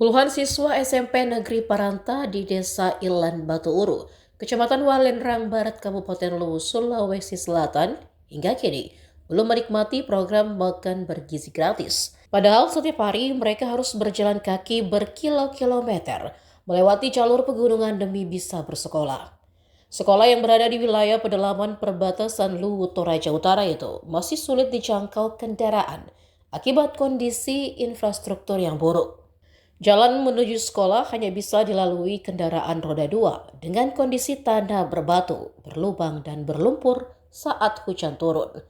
Puluhan siswa SMP Negeri Paranta di Desa Ilan Batu Uru, Kecamatan Walendrang Barat, Kabupaten Luwu, Sulawesi Selatan, hingga kini belum menikmati program makan bergizi gratis. Padahal setiap hari mereka harus berjalan kaki berkilo-kilometer melewati jalur pegunungan demi bisa bersekolah. Sekolah yang berada di wilayah pedalaman perbatasan Luwu Toraja Utara itu masih sulit dijangkau kendaraan akibat kondisi infrastruktur yang buruk. Jalan menuju sekolah hanya bisa dilalui kendaraan roda 2 dengan kondisi tanah berbatu, berlubang dan berlumpur saat hujan turun.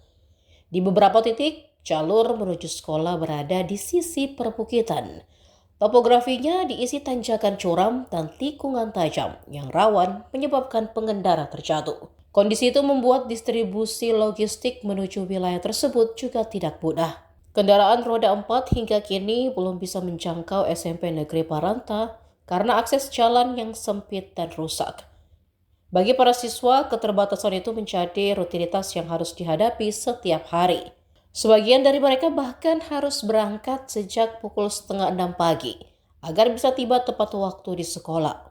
Di beberapa titik, jalur menuju sekolah berada di sisi perbukitan. Topografinya diisi tanjakan curam dan tikungan tajam yang rawan menyebabkan pengendara terjatuh. Kondisi itu membuat distribusi logistik menuju wilayah tersebut juga tidak mudah. Kendaraan roda 4 hingga kini belum bisa menjangkau SMP Negeri Paranta karena akses jalan yang sempit dan rusak. Bagi para siswa, keterbatasan itu menjadi rutinitas yang harus dihadapi setiap hari. Sebagian dari mereka bahkan harus berangkat sejak pukul 5:30 pagi agar bisa tiba tepat waktu di sekolah.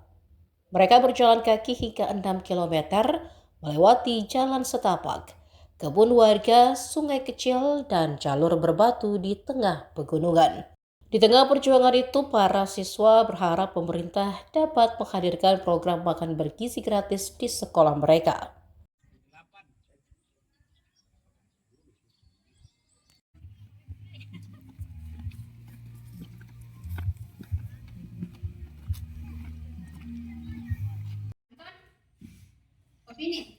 Mereka berjalan kaki hingga 6 kilometer melewati jalan setapak, kebun warga, sungai kecil, dan jalur berbatu di tengah pegunungan. Di tengah perjuangan itu, para siswa berharap pemerintah dapat menghadirkan program makan bergizi gratis di sekolah mereka. Opini.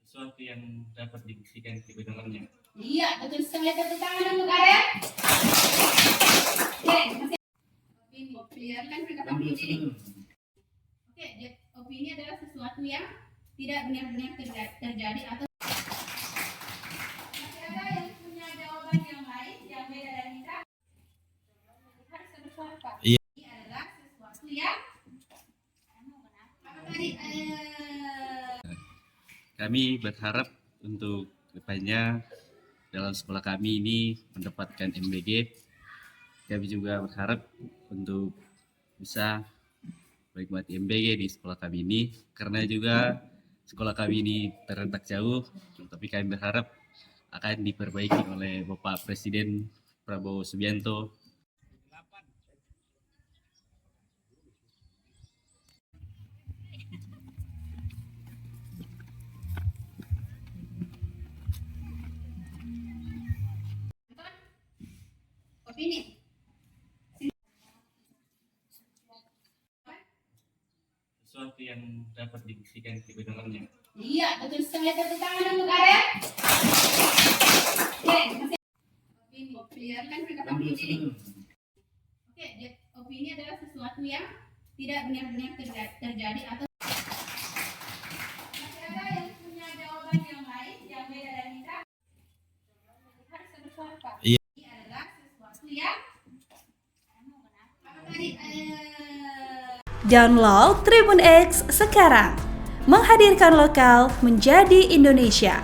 Sesuatu yang dapat dibuktikan kebenarannya. Iya, betul sekali tepuk tangan untuk Aren. Oke, opini. Biarkan mereka opini. Oke, opini adalah sesuatu yang tidak benar-benar terjadi atau masih ada yang punya jawaban yang lain yang beda dari kita. Harus bersuara. Iya. Ini adalah sesuatu yang apa tadi? Kami berharap untuk depannya dalam sekolah kami ini mendapatkan MBG. Kami juga berharap untuk bisa menikmati MBG di sekolah kami ini, karena juga sekolah kami ini terletak jauh, tapi kami berharap akan diperbaiki oleh Bapak Presiden Prabowo Subianto. Opini. Sesuatu yang dapat dibuktikan kebenarannya. Iya, betul sekali tepuk tangan untuk Aren. Oke, masih opini. Biarkan mereka opini. Oke, opini adalah sesuatu yang tidak benar-benar terjadi atau masih ada yang punya jawaban yang lain yang beda dari kita. Harus bersuara. Iya. Ini adalah sesuatu yang apa tadi? Download Tribun X sekarang, menghadirkan lokal menjadi Indonesia.